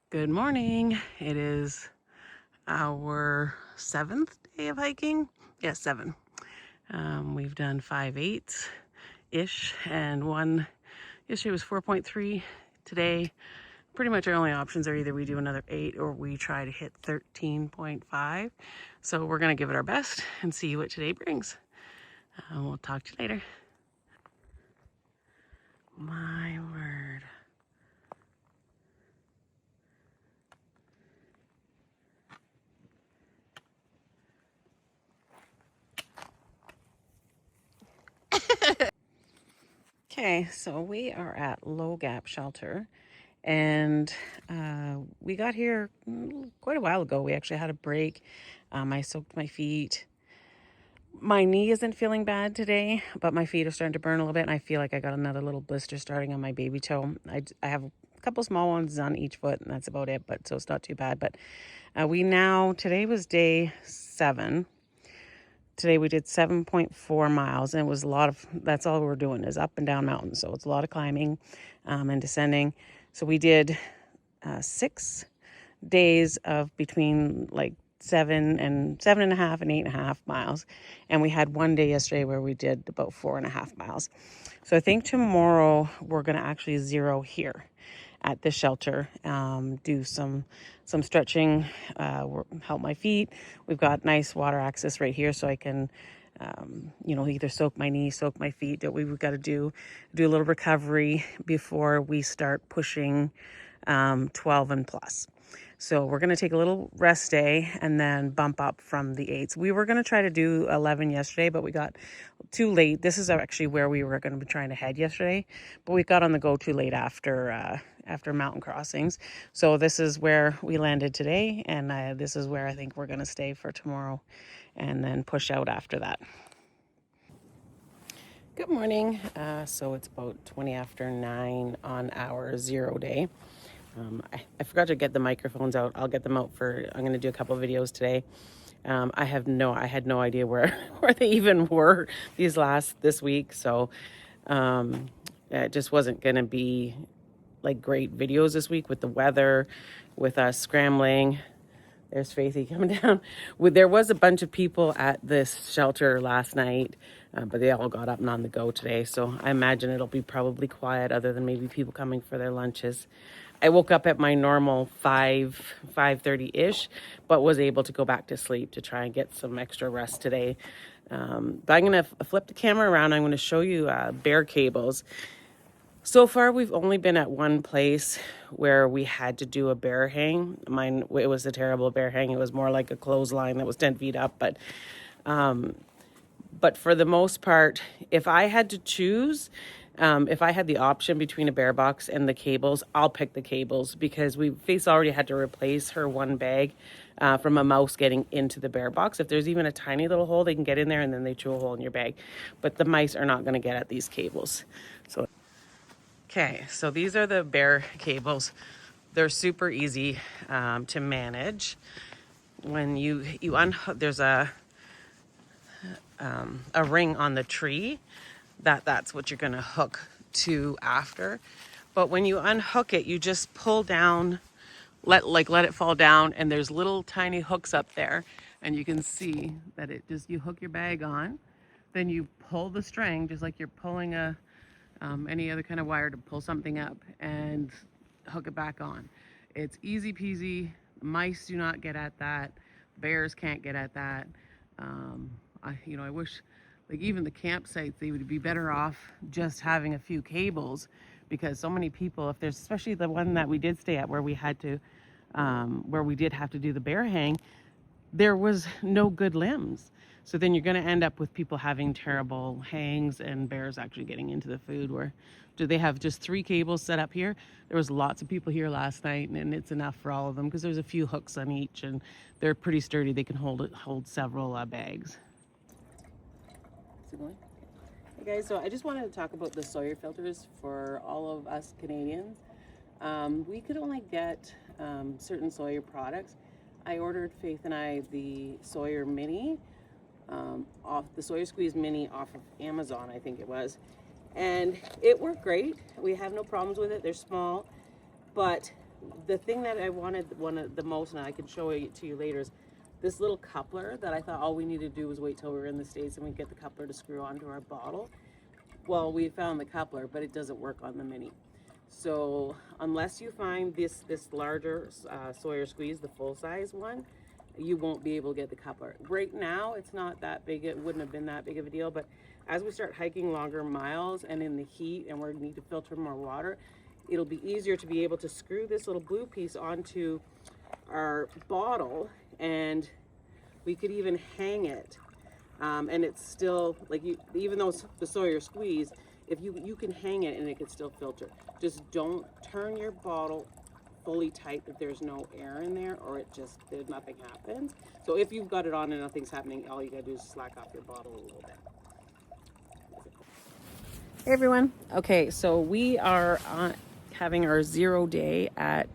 Good morning. It is our 7th day of hiking. Yes, 7. We've done 5/8-ish and one yesterday was 4.3. Today, pretty much our only options are either we do another 8 or we try to hit 13.5. So we're going to give it our best and see what today brings. We'll talk to you later. My word. Okay, so we are at Low Gap Shelter, and we got here quite a while ago. We actually had a break. I soaked my feet. My knee isn't feeling bad today, but my feet are starting to burn a little bit, and I feel like I got another little blister starting on my baby toe. I have a couple small ones on each foot, and that's about it, but so it's not too bad. But today was day 7. Today we did 7.4 miles, and it was that's all we're doing is up and down mountains. So it's a lot of climbing and descending. So we did 6 days of between like 7.5 and 8.5 miles. And we had one day yesterday where we did about 4.5 miles. So I think tomorrow we're going to actually zero here at the shelter, do some stretching, help my feet. We've got nice water access right here, so I can, either soak my knees, soak my feet. That we've got to do a little recovery before we start pushing 12 and plus. So we're going to take a little rest day and then bump up from the 8s. We were going to try to do 11 yesterday, but we got too late. This is actually where we were going to be trying to head yesterday, but we got on the go too late after mountain crossings. So this is where we landed today, and this is where I think we're going to stay for tomorrow and then push out after that. Good morning. So it's about 20 after 9 on our 0 day. I forgot to get the microphones out. I'll get them out I'm going to do a couple of videos today. I had no idea where they even were this week. So it just wasn't going to be like great videos this week with the weather, with us scrambling. There's Faithy coming down. There was a bunch of people at this shelter last night, but they all got up and on the go today. So I imagine it'll be probably quiet other than maybe people coming for their lunches. I woke up at my normal 5:30-ish, but was able to go back to sleep to try and get some extra rest today. But I'm going to flip the camera around. I'm going to show you bear cables. So far, we've only been at one place where we had to do a bear hang. It was a terrible bear hang. It was more like a clothesline that was 10 feet up. But for the most part, if I had to choose, if I had the option between a bear box and the cables, I'll pick the cables because Faith already had to replace her one bag from a mouse getting into the bear box. If there's even a tiny little hole, they can get in there and then they chew a hole in your bag. But the mice are not going to get at these cables. Okay, so these are the bear cables. They're super easy to manage. When you unhook, there's a ring on the tree that's what you're gonna hook to after. But when you unhook it, you just pull down, let it fall down, and there's little tiny hooks up there, and you can see that you hook your bag on, then you pull the string just like you're pulling any other kind of wire to pull something up and hook it back on. It's easy peasy. Mice do not get at that. Bears can't get at that. I wish, like even the campsites, they would be better off just having a few cables, because so many people, if there's, especially the one that we did stay at where we did have to do the bear hang, there was no good limbs. So then you're going to end up with people having terrible hangs and bears actually getting into the food. Do they have just 3 cables set up here? There was lots of people here last night, and it's enough for all of them because there's a few hooks on each, and they're pretty sturdy. They can hold several bags. Is it going? Hey guys, so I just wanted to talk about the Sawyer filters for all of us Canadians. We could only get certain Sawyer products. I ordered, Faith and I, the Sawyer Mini, the Sawyer Squeeze Mini off of Amazon, I think it was. And it worked great. We have no problems with it. They're small. But the thing that I wanted one of the most, and I can show it to you later, is this little coupler that I thought all we needed to do was wait till we were in the States and we get the coupler to screw onto our bottle. Well, we found the coupler, but it doesn't work on the Mini. So unless you find this larger Sawyer squeeze, the full size one, you won't be able to get the coupler. Right now, it's not that big. It wouldn't have been that big of a deal, but as we start hiking longer miles and in the heat and we need to filter more water, it'll be easier to be able to screw this little blue piece onto our bottle, and we could even hang it. And it's still, like, even though it's the Sawyer squeeze, if you can hang it and it can still filter. Just don't turn your bottle fully tight that there's no air in there, or there's nothing happens. So if you've got it on and nothing's happening, all you gotta do is slack off your bottle a little bit. Hey everyone. Okay, so we are having our 0 day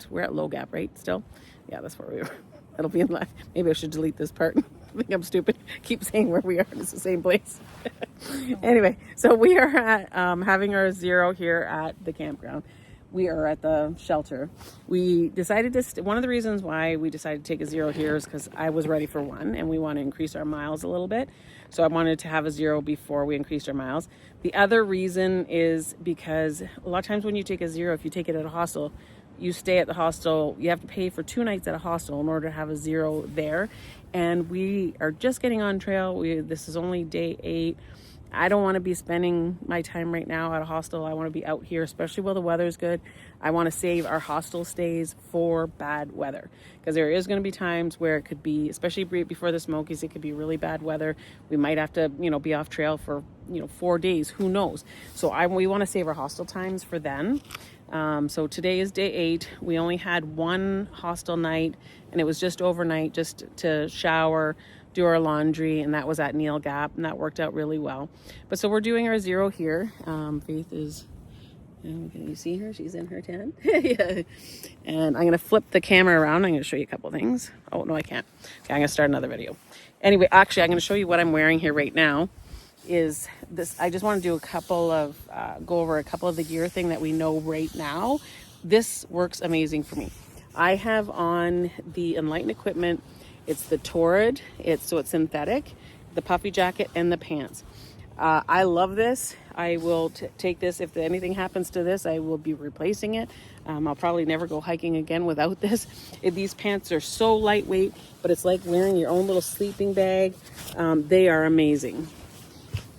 we're at Low Gap, right? Still? Yeah, that's where we are. It'll be in live. Maybe I should delete this part. I think I'm stupid. Keep saying where we are. It's the same place. Anyway, so we are at having our 0 here at the campground. We are at the shelter. We decided to, one of the reasons why we decided to take a 0 here is because I was ready for one and we want to increase our miles a little bit. So I wanted to have a 0 before we increased our miles. The other reason is because a lot of times when you take a 0, if you take it at a hostel, you stay at the hostel, you have to pay for 2 nights at a hostel in order to have a 0 there. And we are just getting on trail. This is only day 8. I don't want to be spending my time right now at a hostel. I want to be out here, especially while the weather's good. I want to save our hostel stays for bad weather, because there is going to be times where it could be, especially before the Smokies, it could be really bad weather. We might have to, be off trail for, 4 days. Who knows? So we want to save our hostel times for then. So today is day 8. We only had one hostel night, and it was just overnight, just to shower, do our laundry, and that was at Neil Gap, and that worked out really well. But so we're doing our 0 here. Faith is, can you see her? She's in her tent. Yeah. And I'm gonna flip the camera around. I'm gonna show you a couple things. Oh no, I can't. Okay, I'm gonna start another video. Anyway, actually, I'm gonna show you what I'm wearing here right now. Is this? I just want to do go over a couple of the gear thing that we know right now. This works amazing for me. I have on the Enlighten equipment. It's the Torrid, it's synthetic, the puffy jacket, and the pants. I love this. I will take this. If anything happens to this, I will be replacing it. I'll probably never go hiking again without this. These pants are so lightweight, but it's like wearing your own little sleeping bag. They are amazing.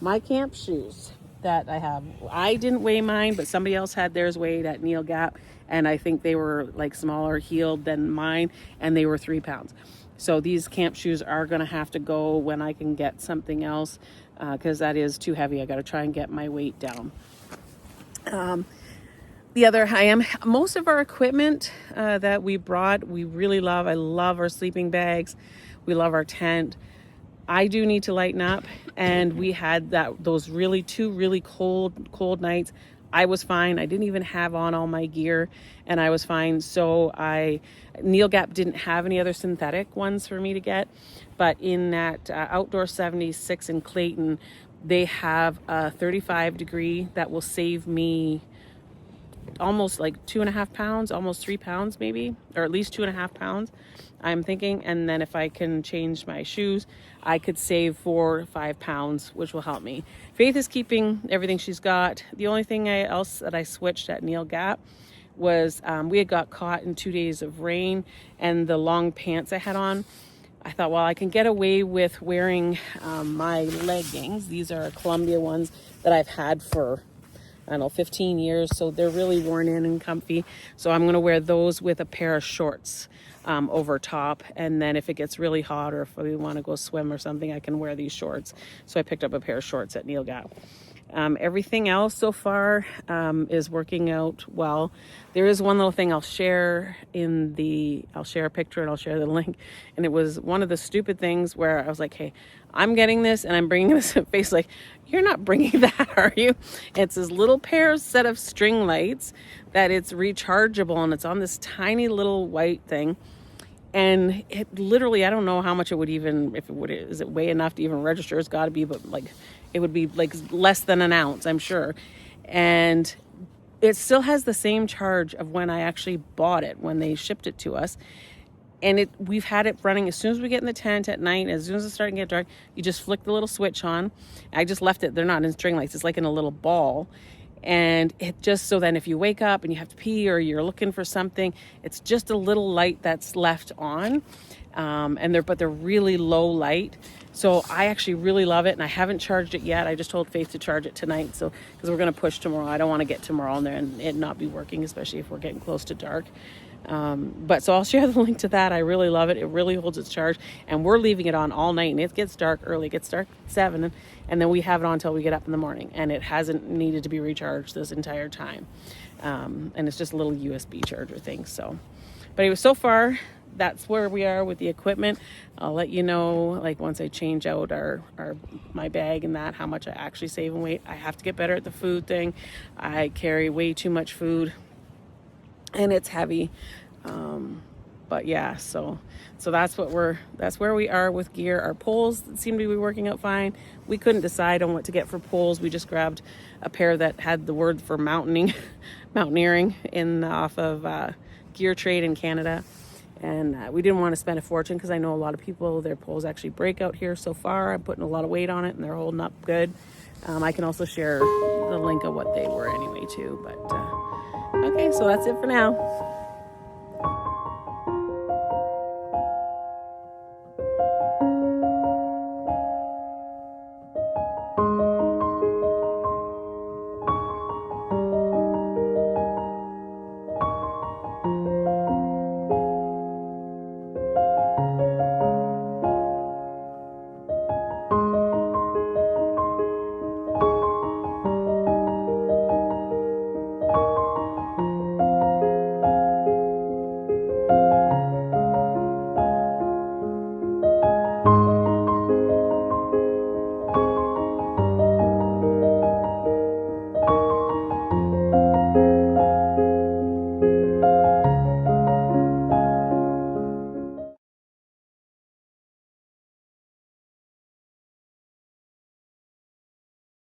My camp shoes that I have, I didn't weigh mine, but somebody else had theirs weighed at Neil Gap, and I think they were like smaller heeled than mine, and they were 3 pounds. So these camp shoes are going to have to go when I can get something else, because that is too heavy. I got to try and get my weight down. Most of our equipment that we brought, we really love. I love our sleeping bags. We love our tent. I do need to lighten up, and we had those two really cold nights. I was fine. I didn't even have on all my gear, and I was fine. So Neil Gap didn't have any other synthetic ones for me to get, but in that Outdoor 76 in Clayton, they have a 35 degree that will save me almost like 2.5 pounds, almost 3 pounds maybe, or at least 2.5 pounds, I'm thinking. And then if I can change my shoes, I could save 4 or 5 pounds, which will help me. Faith is keeping everything she's got. The only thing else that I switched at Neil Gap was we had got caught in 2 days of rain, and the long pants I had on, I thought, well, I can get away with wearing my leggings. These are Columbia ones that I've had for, 15 years. So they're really worn in and comfy. So I'm going to wear those with a pair of shorts over top. And then if it gets really hot, or if we want to go swim or something, I can wear these shorts. So I picked up a pair of shorts at Neil Gap. Everything else so far is working out well. There is one little thing I'll share I'll share a picture and I'll share the link. And it was one of the stupid things where I was like, hey, I'm getting this and I'm bringing this at face. Like, you're not bringing that, are you? It's this little set of string lights that it's rechargeable, and it's on this tiny little white thing. And it literally, I don't know how much it would even, is it weigh enough to even register? It's got to be, but like, it would be like less than an ounce, I'm sure. And it still has the same charge of when I actually bought it, when they shipped it to us. And we've had it running as soon as we get in the tent at night. As soon as it's starting to get dark, you just flick the little switch on. I just left it. They're not in string lights. It's like in a little ball. And it just, so then if you wake up and you have to pee or you're looking for something, it's just a little light that's left on. But they're really low light. So I actually really love it, and I haven't charged it yet. I just told Faith to charge it tonight, so because we're going to push tomorrow. I don't want to get tomorrow in there and it not be working, especially if we're getting close to dark. So I'll share the link to that. I really love it. It really holds its charge, and we're leaving it on all night, and it gets dark early. It gets dark at 7, and then we have it on until we get up in the morning, and it hasn't needed to be recharged this entire time. And it's just a little USB charger thing. So, but anyway, so far, that's where we are with the equipment. I'll let you know, like, once I change out my bag and that, how much I actually save in weight. I have to get better at the food thing. I carry way too much food, and it's heavy. But yeah, so that's where we are with gear. Our poles seem to be working out fine. We couldn't decide on what to get for poles. We just grabbed a pair that had the word for mountaineering off of Gear Trade in Canada. And we didn't want to spend a fortune because I know a lot of people, their poles actually break out here so far. I'm putting a lot of weight on it and they're holding up good. I can also share the link of what they were anyway too. But okay, so that's it for now.